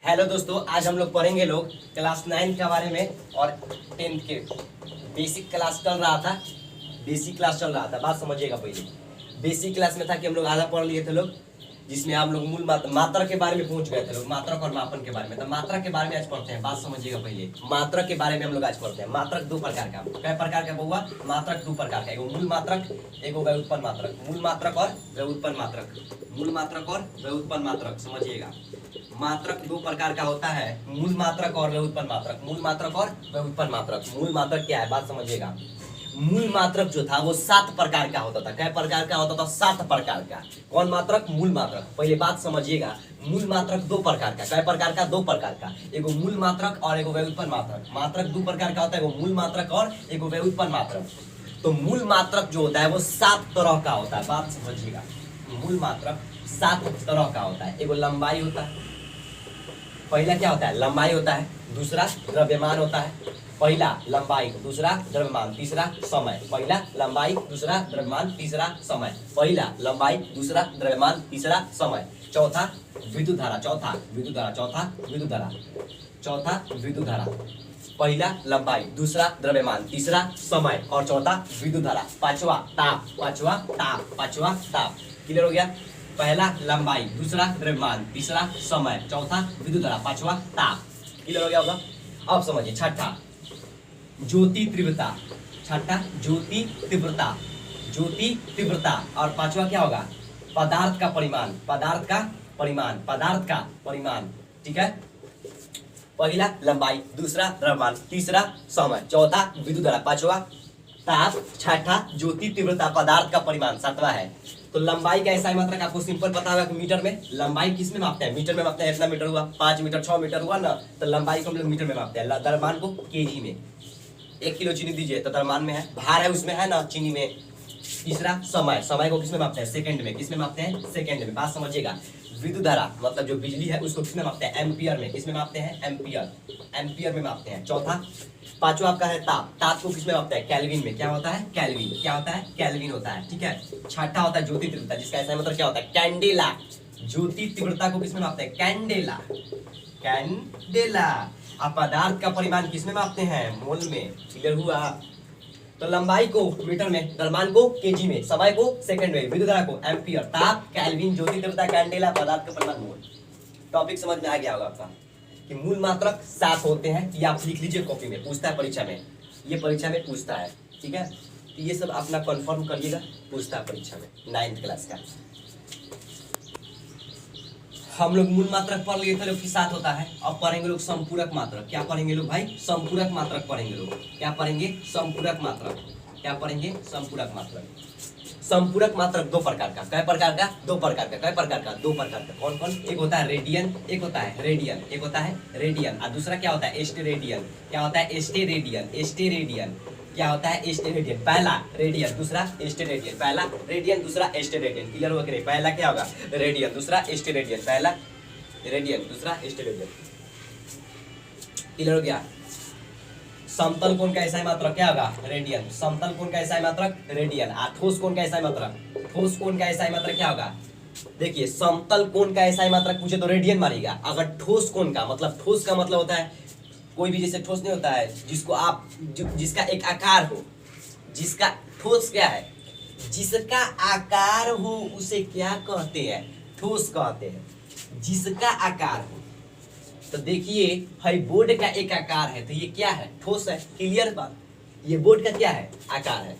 Hello दोस्तों, आज हम लोग पढ़ेंगे लोग क्लास 9 के बारे में और 10 के बेसिक क्लास चल रहा था। बात समझिएगा। पहले बेसिक क्लास में था कि हम लोग आधा पढ़ लिए थे लोग, जिसमें हम लोग मूल मात्रा के बारे में पहुंच गए थे लोग, मात्रक और मापन के बारे में। तो मात्रक के बारे में आज पढ़ते हैं। बात समझिएगा। पहले मात्रक के बारे में हम लोग आज पढ़ते हैं। मात्रक दो प्रकार का, कई प्रकार का हुआ मात्रक? दो प्रकार का, एगो मूल मात्रक, एगो व्युत्पन्न मात्रक। मूल मात्रक और व्युत्पन्न मात्रक, मूल मात्रक और व्युत्पन्न मात्रक। समझिएगा, मात्रक दो प्रकार का होता है, मूल मात्रक और व्युत्पन्न मात्रक। मूल मात्रक और व्युत्पन्न मात्रक। मूल मात्रक क्या है, बात समझिएगा। मूल मात्रक जो था वो 7 प्रकार का होता था। कै प्रकार का होता था? 7 प्रकार का। कौन मात्रक? मूल मात्रक। पहले बात समझिएगा, मूल मात्रक दो प्रकार का। कै प्रकार का? दो प्रकार का। एगो मूल मात्रक और एगो व्युत्पन्न मात्रक। मात्रक दो प्रकार का होता है, एगो मूल मात्रक और एगो व्युत्पन्न मात्रक। तो मूल मात्रक जो होता है वो 7 तरह का होता है। बात समझिएगा, मूल मात्रक 7 तरह का होता है। एगो लंबाई होता है, पहला क्या होता है? लंबाई होता है। दूसरा द्रव्यमान होता है। पहला लंबाई, दूसरा द्रव्यमान, तीसरा समय। पहला लंबाई, दूसरा द्रव्यमान, तीसरा समय। पहला लंबाई, दूसरा द्रव्यमान, तीसरा समय। चौथा विद्युत धारा, चौथा विद्युत धारा, चौथा विद्युत धारा, चौथा विद्युत धारा। पहला लंबाई, दूसरा द्रव्यमान, तीसरा समय और चौथा विद्युत धारा। पांचवा ताप, पांचवा ताप, पांचवा ताप। क्लियर हो गया? पहला लंबाई, दूसरा द्रव्यमान, तीसरा समय, चौथा विद्युत धारा, पांचवा ताप। क्लियर हो गया होगा? अब समझिए छठा ज्योति तीव्रता। छठा ज्योति तीव्रता, ज्योति तीव्रता। और पांचवा क्या होगा? पदार्थ का परिमाण, पदार्थ का परिमाण, पदार्थ का परिमाण। ठीक है? पहला लंबाई, दूसरा द्रव्यमान, तीसरा समय, चौथा विद्युत धारा, पांचवा ताप, छठा ज्योति तीव्रता, पदार्थ का परिमाण, सातवां है। तो लंबाई का ऐसा मात्रक आपको सिंपल पता होगा कि मीटर में। लंबाई किस में मापते हैं? मीटर में मापते हैं। इतना मीटर हुआ, 5 मीटर, 6 मीटर हुआ ना, तो लंबाई को हम लोग मीटर में मापते हैं। द्रव्यमान को केजी में। 1 किलो चीनी दीजिए तो द्रव्यमान में है, भार है उसमें, है ना, चीनी में। तीसरा समय, समय को किस में मापते हैं? सेकंड में। किस में मापते हैं? सेकंड में। बात समझिएगा। विद्युत धारा मतलब जो बिजली है उसको किस में मापते हैं? एम्पियर में। किस में मापते हैं? एम्पियर, एम्पियर में मापते हैं। चौथा पांचवा आपका है ताप, ताप को किस में मापते हैं? केल्विन में। क्या होता है? केल्विन। क्या होता है? केल्विन होता है। ठीक है? छठा होता है ज्योति तीव्रता, जिसका ऐसा मतलब क्या होता है? कैंडेला। ज्योति तीव्रता को किस में मापते हैं? Candela, candela. आप पदार्थ का परिमाण किस में मापते हैं? मोल में। क्लियर हुआ? तो लंबाई को मीटर में, द्रव्यमान को केजी में, समय को सेकंड में, विद्युत धारा को एम्पियर, ताप केल्विन, ज्योति तीव्रता कैंडेला, पदार्थ का परिमाण मोल। टॉपिक समझ में आ गया होगा आपका कि मूल मात्रक 7 होते हैं। ये आप लिख लीजिए कॉपी में, पूछता है परीक्षा में, ये परीक्षा में पूछता है। ठीक है? तो ये सब अपना कंफर्म करिएगा, पूछता है परीक्षा में 9th क्लास का। हम लोग मूल मात्रक पढ़ लिए थे लोग कि 7 होता है। अब पढ़ेंगे लोग संपूरक मात्रक। क्या पढ़ेंगे लोग भाई? संपूरक मात्रक पढ़ेंगे लोग। क्या पढ़ेंगे? संपूरक मात्रक। क्या पढ़ेंगे? संपूरक मात्रक। संपूरक मात्रक दो प्रकार का। कै प्रकार का? दो प्रकार का। कै प्रकार का? दो प्रकार का। कौन कौन? एक होता है रेडियन, एक होता है रेडियन, एक होता है रेडियन, और दूसरा क्या होता है? एस्टेरेडियन। क्या होता है? एस्टेरेडियन, एस्टेरेडियन। क्या होता है? एस्टेरेडियन। पहला रेडियन, दूसरा एस्टेरेडियन। पहला रेडियन, दूसरा एस्टेरेडियन। क्लियर हो गया? पहला क्या होगा? रेडियन, दूसरा एस्टेरेडियन। पहला रेडियन, दूसरा एस्टेरेडियन। क्लियर हो गया? समतल कोण का ऐसा मात्रक क्या होगा? रेडियन। समतल कोण का ऐसा मात्रक? रेडियन। ठोस कोण का ऐसा मात्रक? ठोस कोण का ऐसा मात्रक क्या होगा? देखिए, समतल कोण का ऐसा मात्रक पूछे तो रेडियन मारिएगा। अगर ठोस कोण का मतलब, ठोस का मतलब होता है कोई भी, जैसे ठोस नहीं होता है जिसको आप जिसका एक आकार हो, जिसका ठोस क्या है? जिसका आकार हो उसे क्या कहते हैं? ठोस कहते हैं। जिसका आकार हो। तो देखिए भाई, बोर्ड का एक आकार है तो ये क्या है? ठोस है। क्लियर बात? ये बोर्ड का क्या है? आकार है।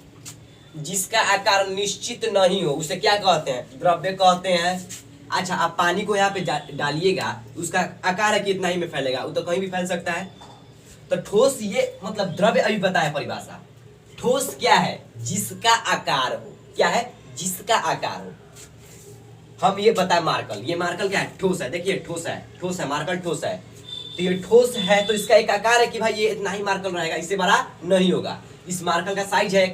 जिसका आकार निश्चित नहीं हो उसे क्या कहते हैं? द्रव्य कहते हैं। अच्छा, आप पानी को यहाँ पे डालिएगा, उसका आकार है कि इतना ही में फैलेगा, वो तो कहीं भी फैल सकता है। तो ठोस ये मतलब द्रव्य अभी बताया परिभाषा। ठोस क्या है? जिसका आकार हो। क्या है? जिसका आकार हो। हम ये बताए मार्कल, ये मार्कल क्या है? ठोस है। देखिए ठोस है, ठोस है, मार्कल ठोस है। तो ये ठोस है तो इसका एक आकार है कि भाई ये इतना ही मार्कल रहेगा, इससे बड़ा नहीं होगा। इस मार्कल का साइज है,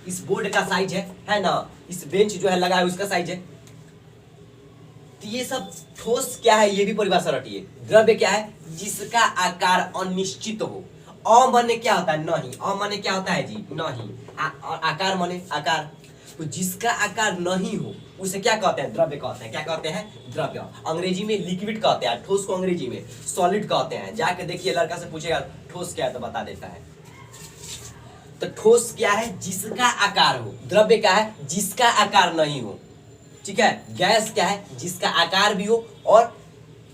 इस बोर्ड का साइज है ना, इस बेंच जो है लगा है उसका साइज है। तो ये सब ठोस क्या है ये भी परिभाषा रटिए। द्रव्य क्या है? जिसका आकार अनिश्चित हो। अ माने क्या होता है? नहीं। अ माने क्या होता है जी? नहीं। आकार माने आकार। तो जिसका आकार नहीं हो उसे क्या कहते हैं? द्रव्य कहते हैं। क्या कहते हैं? द्रव्य। अंग्रेजी में लिक्विड कहते हैं, ठोस को अंग्रेजी में सॉलिड कहते हैं। जाके देखिए, लड़का से पूछेगा ठोस क्या है तो बता देता है। तो ठोस क्या है? जिसका आकार हो। द्रव्य क्या है? जिसका आकार नहीं हो। ठीक है। गैस क्या है? जिसका आकार भी हो और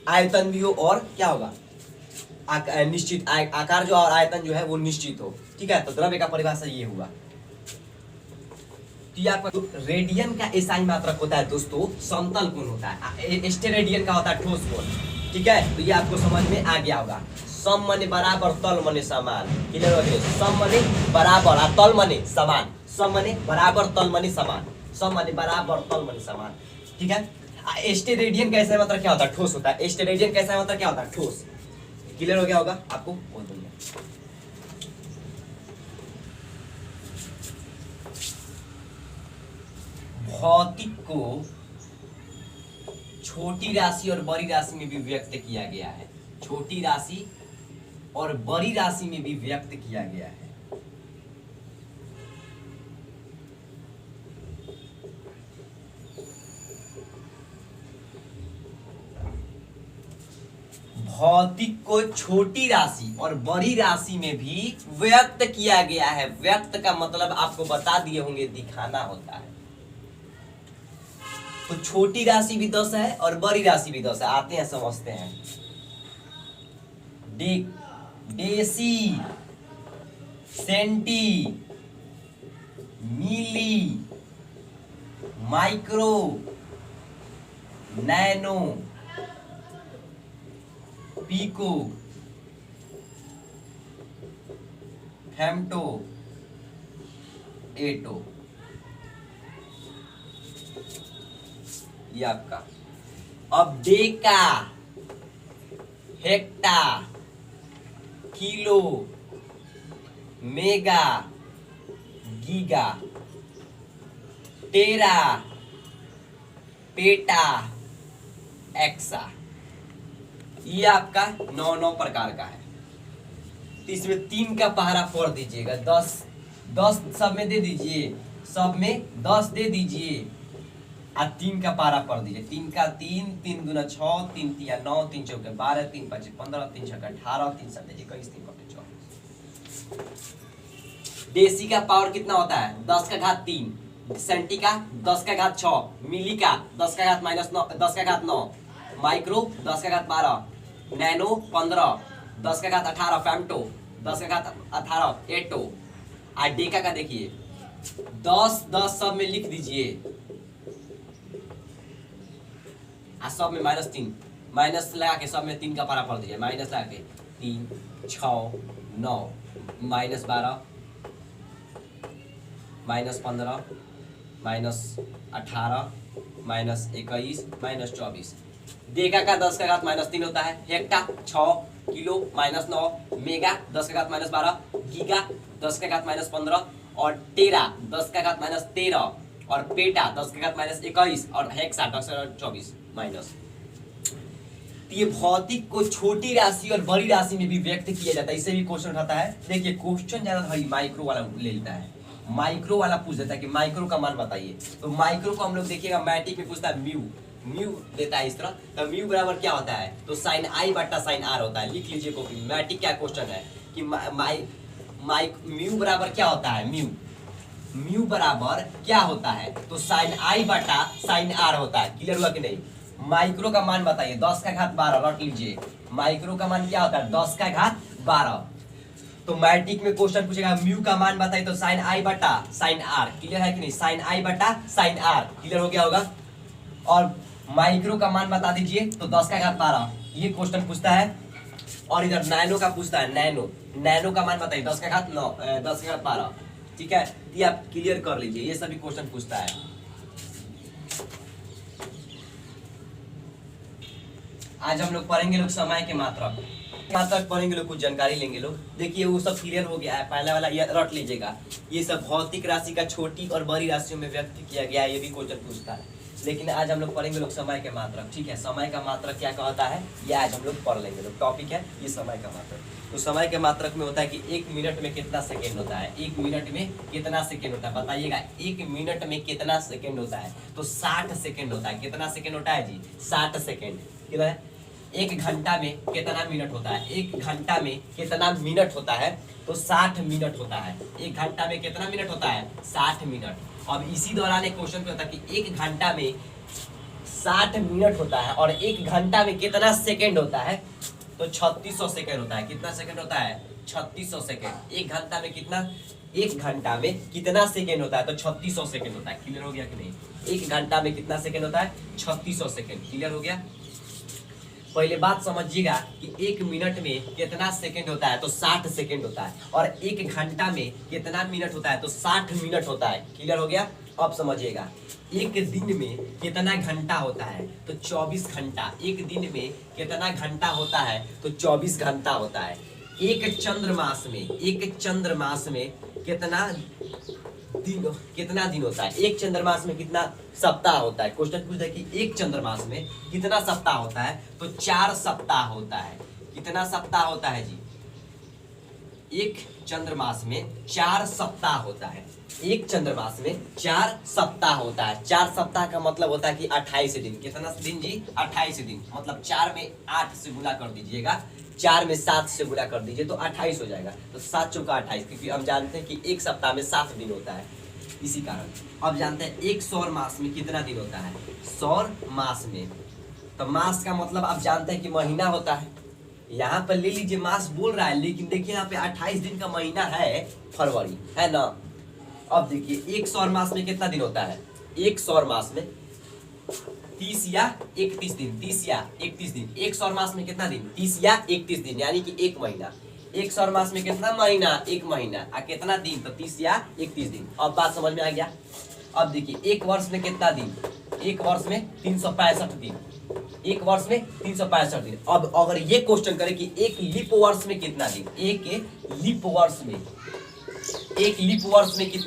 आयतन भी हो, और क्या होगा? निश्चित आकार जो और आयतन जो है वो निश्चित हो। ठीक है। तो द्रव्य का परिभाषा ये हुआ। तो यहाँ पर रेडियन का एसआई मात्रक होता है दोस्तों समतल कोण होता है, स्टेरेडियन का होता है ठोस कोण। ठीक है। तो ये आपको समझ में आ गया होगा। सम माने बराबर, तल माने समान। क्लियर हो गया? सम माने बराबर और तल माने समान। सम माने बराबर, तल माने समान। सम माने बराबर, तल माने समान। ठीक है। स्टेरेडियन का एसआई मात्रक क्या होता है? ठोस होता है। स्टेरेडियन का एसआई मात्रक क्या होता है? ठोस। क्लियर हो गया होगा आपको? बहुत बढ़िया। भौतिक को छोटी राशि और बड़ी राशि में भी व्यक्त किया गया है। छोटी राशि और बड़ी राशि में भी व्यक्त किया गया है। भौतिक को छोटी राशि और बड़ी राशि में भी व्यक्त किया गया है। व्यक्त का मतलब आपको बता दिए होंगे, दिखाना होता है। तो छोटी राशि भी 10 है और बड़ी राशि भी 10 है। आते हैं समझते हैं। Deci, centi, milli, micro, nano, pico, femto, atto, ये आपका। अब deca, hecto, kilo, mega, giga, tera, peta, exa, ये आपका 9 प्रकार का है। तो इसमें 3 का पहाड़ा फोड़ दीजिएगा। 10 सब में दे दीजिए, सब में 10 दे दीजिए और 3 का पारा पढ़ दीजिए। 3 का 3, 3 दूना 6, 3 तिया 9, 3 चौके 12, 3 5 15, 3 छक्का 18, 3 7 21, 3 बटे 24। डेसी का पावर कितना होता है? 10 का घात 3, सेंटी का 10 का घात 6, मिली का 10 का घात -9, 10 का घात 9, माइक्रो 10 का घात 12, नैनो 15, 10 का घात 18, फैम्टो 10 का घात 18, एटो। और डेका का देखिए 10 सब में लिख दीजिए, सब में -3, माइनस लगा के सब में 3 का पारा पढ़ दीजिए। माइनस लगा के 3 6 9 -12 -15 -18 -21 -24। डेका का 10 का घात -3 होता है। हेक्टा 6, किलो -9, मेगा 10 का घात -12, गीगा 10 का घात -15 और टेरा 10 का घात -13 और पेटा 10 का घात -21 और हेक्सा 10 का घात 24 माइनस। ये भौतिक को छोटी राशि और बड़ी राशि में भी व्यक्त किया जाता है। इससे भी क्वेश्चन उठाता है। देखिए क्वेश्चन ज्यादा भारी माइक्रो वाला ले लेता है। माइक्रो वाला पूछ देता है कि माइक्रो का मान बताइए। तो माइक्रो को हम लोग देखिएगा मैट्रिक में पूछता है म्यू देता है इस तरह। तो म्यू बराबर क्या होता है? तो साइन आई बटा साइन आर होता है। लिख लीजिए कॉपी में। मैट्रिक क्या क्वेश्चन है कि म्यू बराबर क्या होता है? म्यू बराबर क्या होता है? तो साइन आई बटा साइन आर होता है। क्लियर हुआ कि नहीं? माइक्रो का मान बताइए। 10 का घात 12 रख लीजिए। माइक्रो का मान क्या होता है? 10 का घात 12। तो मैट्रिक में क्वेश्चन पूछेगा म्यू का मान बताइए, तो साइन आई बटा साइन आर। क्लियर है कि नहीं? साइन आई बटा साइन आर। क्लियर हो गया होगा। और माइक्रो का मान बता दीजिए, तो 10 का घात 12 ये क्वेश्चन पूछता है। और इधर नैनो का पूछता है। नैनो का मान बताइए। 10 का घात 9, 10 का घात 12। ठीक है, ये आप क्लियर कर लीजिए। ये सभी क्वेश्चन पूछता है। आज हम लोग पढ़ेंगे लोग समय के मात्रक पढ़ेंगे लोग, कुछ जानकारी लेंगे लोग। देखिए वो सब क्लियर हो गया है। पहला वाला ये रट लीजिएगा। ये सब भौतिक राशि का छोटी और बड़ी राशियों में व्यक्त किया गया है। ये भी क्वेश्चन पूछता है। लेकिन आज हम लोग पढ़ेंगे लोग समय के मात्रक। ठीक है, समय का मात्रक क्या कहता है ये आज हम लोग पढ़ लेंगे लोग। टॉपिक है ये समय का मात्रक। तो समय के मात्रक में होता है कि 1 मिनट में कितना सेकेंड होता है, 1 मिनट में कितना सेकेंड होता है बताइएगा। 1 मिनट में कितना सेकेंड होता है, तो 60 सेकेंड होता है। कितना सेकेंड होता है जी, 60 सेकेंड। कितना है, 1 घंटा में कितना मिनट होता है, 1 घंटा में कितना मिनट होता है, तो 60 मिनट होता है। 1 घंटा में कितना मिनट होता है, 60 मिनट। अब इसी दौरान एक क्वेश्चन पे होता है कि 1 घंटा में 60 मिनट होता है और 1 घंटा में कितना सेकेंड होता है, तो 3600 सेकेंड होता है। कितना सेकेंड होता है, 3600 सेकेंड। 1 घंटा में कितना, 1 घंटा में कितना सेकेंड होता है, तो 3600 सेकेंड होता है। क्लियर हो गया कि नहीं, 1 घंटा में कितना सेकेंड होता है, 3600 सेकेंड। क्लियर हो गया। पहले बात समझिएगा कि 1 मिनट में कितना सेकंड होता है, तो 60 सेकंड होता है, और 1 घंटा में कितना मिनट होता है, तो 60 मिनट होता है। क्लियर हो गया। अब समझिएगा, एक दिन में कितना घंटा होता है, तो 24 घंटा। एक दिन में कितना घंटा होता है, तो 24 घंटा होता है। एक चंद्रमास में, एक चंद्रमास में कितना दिन होता है, एक चंद्रमास में कितना सप्ताह होता है। क्वेश्चन पूछता है कि एक चंद्रमास में कितना सप्ताह होता है, तो 4 सप्ताह होता है। कितना सप्ताह होता है जी, एक चंद्रमास में 4 सप्ताह होता है। एक चंद्रमास में 4 सप्ताह होता है। 4 सप्ताह का मतलब होता है कि 28 दिन। कितना दिन जी, 28 दिन। मतलब 4 में 8 से गुना कर दीजिएगा, 4 में 7 से गुना कर दीजिए तो 28 हो जाएगा। तो 7 चौका 28, क्योंकि हम जानते हैं कि एक सप्ताह में 7 दिन होता है, इसी कारण। अब जानते हैं एक सौर मास में कितना दिन होता है, सौर मास में। तो मास का मतलब आप जानते हैं कि महीना होता है। यहाँ पर ले लीजिए मास बोल रहा है, लेकिन देखिए यहाँ पे 28 दिन का महीना है, फरवरी है ना। अब देखिए एक सौर मास में कितना दिन होता है, एक सौर मास में 30 या 31 दिन, 30 या 31 दिन। एक सौर मास में कितना दिन, 30 या 31 दिन, यानी कि 1 महीना। एक सौर मास में कितना महीना, 1 महीना। कितना दिन, तो 30 या 31 दिन। अब बात समझ में आ गया। अब देखिए एक वर्ष में कितना दिन, एक वर्ष में 365 दिन। एक वर्ष में 365 दिन। अब अगर ये क्वेश्चन करें कि एक लीप वर्ष में कितना दिन, एक लीप वर्ष में, एक लीप वर्ष में कितना